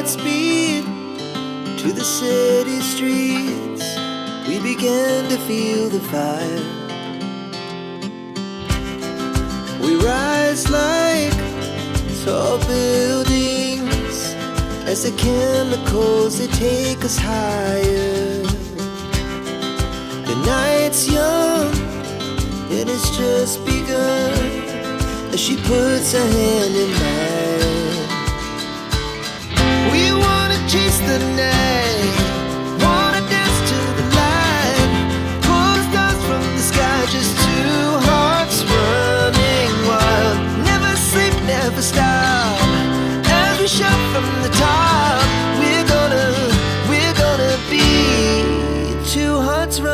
Godspeed to the city streets. We began to feel the fire. We rise like tall buildings as the chemicals, they take us higher. The night's young, it has just begun as she puts her hand in mine. We wanna chase the night